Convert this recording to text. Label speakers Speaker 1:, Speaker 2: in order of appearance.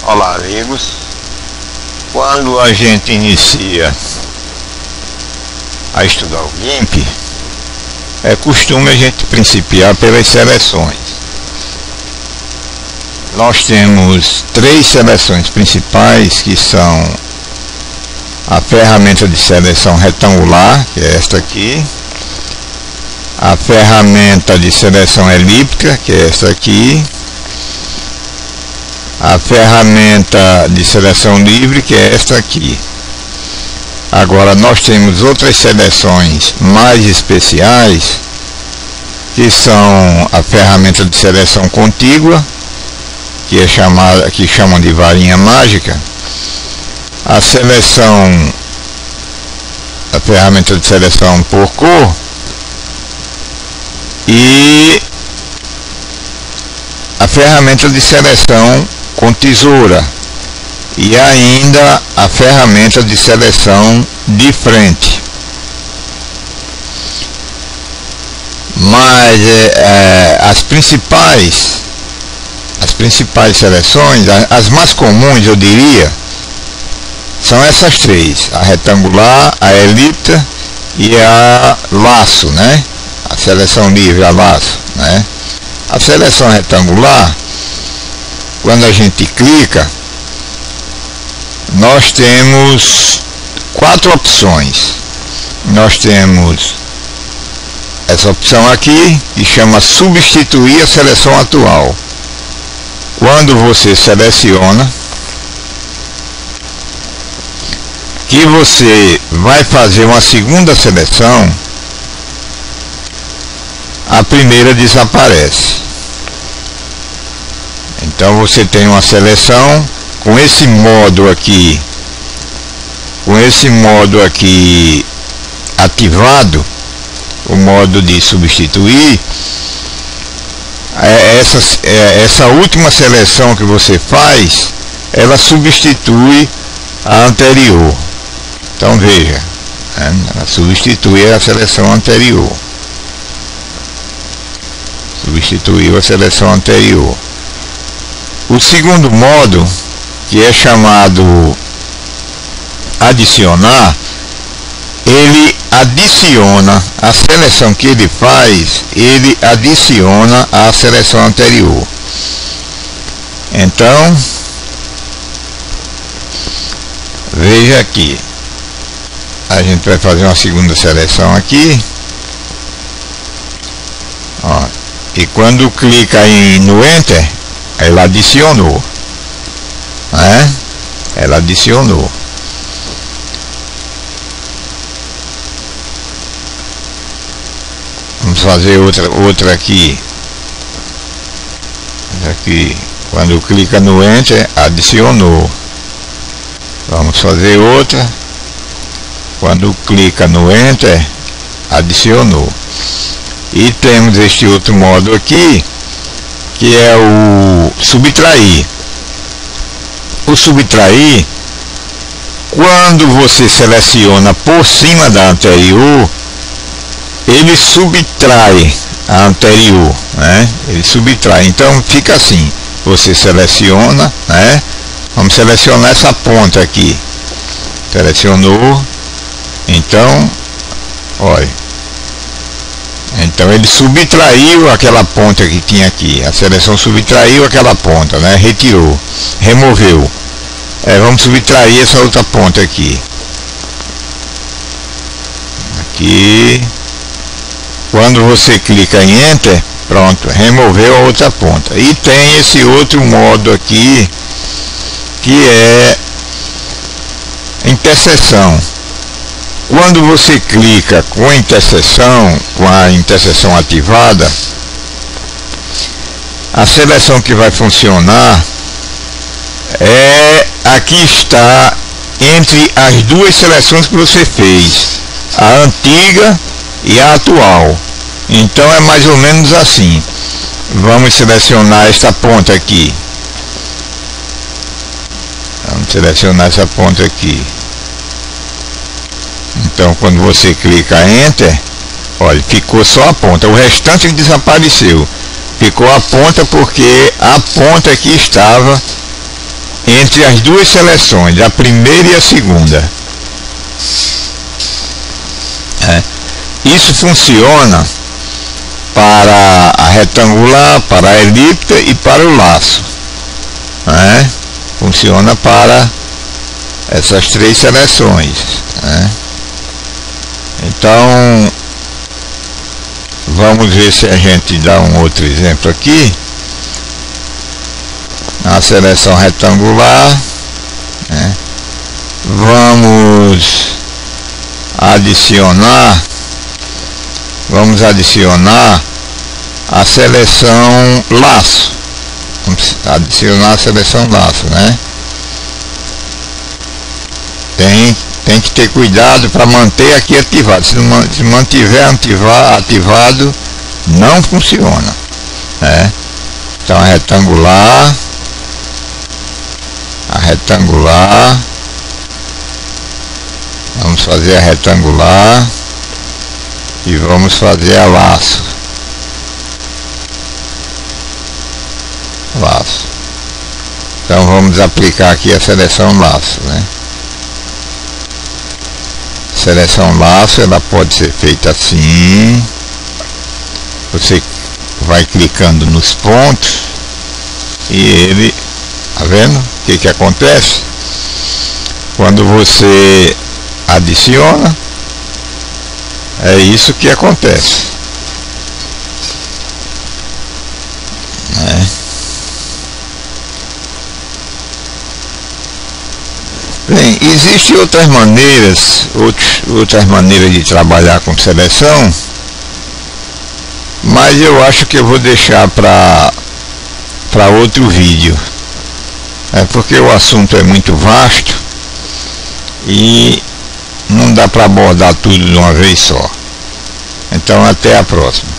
Speaker 1: Olá, amigos. Quando a gente inicia a estudar o GIMP, é costume a gente principiar pelas seleções. Nós temos três seleções principais, que são a ferramenta de seleção retangular, que é esta aqui, a ferramenta de seleção elíptica, que é esta aqui, a ferramenta de seleção livre, que é esta aqui. Agora nós temos outras seleções mais especiais, que são a ferramenta de seleção contígua, que é chamada, que chamam de varinha mágica, a ferramenta de seleção por cor e a ferramenta de seleção com tesoura, e ainda a ferramenta de seleção de frente. Mas as principais seleções, as mais comuns, eu diria, são essas três: a retangular, a elíptica e a laço, né? A seleção livre, a laço, né? A seleção retangular, quando a gente clica, nós temos quatro opções. Nós temos essa opção aqui, que chama substituir a seleção atual. Quando você seleciona que você vai fazer uma segunda seleção, a primeira desaparece. Então você tem uma seleção com esse modo aqui, ativado, o modo de substituir. Essa última seleção que você faz, ela substitui a anterior. Então veja, né? Ela substitui a seleção anterior. Substituiu a seleção anterior. O segundo modo, que é chamado adicionar, ele adiciona a seleção que ele faz, ele adiciona a seleção anterior. Então, veja aqui, a gente vai fazer uma segunda seleção aqui, ó, e quando clica no Enter, ela adicionou, né? Ela adicionou. Vamos fazer outra aqui. Aqui, quando clica no Enter, adicionou. Vamos fazer outra. Quando clica no Enter, adicionou. E temos este outro modo aqui, que é o subtrair. O subtrair, quando você seleciona por cima da anterior, ele subtrai a anterior, né? Ele subtrai. Então fica assim: você seleciona, né? Vamos selecionar essa ponta aqui. Selecionou. Então, olha. Então ele subtraiu aquela ponta que tinha aqui. A seleção subtraiu aquela ponta, né? Retirou, removeu. Vamos subtrair essa outra ponta aqui. Aqui. Quando você clica em Enter, pronto, removeu a outra ponta. E tem esse outro modo aqui, que é interseção. Quando você clica com a interseção ativada, a seleção que vai funcionar aqui está entre as duas seleções que você fez, a antiga e a atual. Então é mais ou menos assim. Vamos selecionar esta ponta aqui. Vamos selecionar essa ponta aqui. Então quando você clica Enter, olha, ficou só a ponta, o restante desapareceu. Ficou a ponta porque a ponta aqui estava entre as duas seleções, a primeira e a segunda. Isso funciona para a retangular, para a elíptica e para o laço. Funciona para essas três seleções. Então, vamos ver se a gente dá um outro exemplo aqui. Na seleção retangular, vamos adicionar a seleção laço. Vamos adicionar a seleção laço, Tem que ter cuidado para manter aqui ativado. Se mantiver ativado, não funciona. Então a retangular, vamos fazer a retangular e vamos fazer a laço. Então vamos aplicar aqui a seleção laço, Seleção laço, ela pode ser feita assim. Você vai clicando nos pontos e ele, tá vendo? O que acontece? Quando você adiciona, é isso que acontece. Bem, existem outras maneiras de trabalhar com seleção, mas eu acho que eu vou deixar para outro vídeo, porque o assunto é muito vasto e não dá para abordar tudo de uma vez só. Então até a próxima.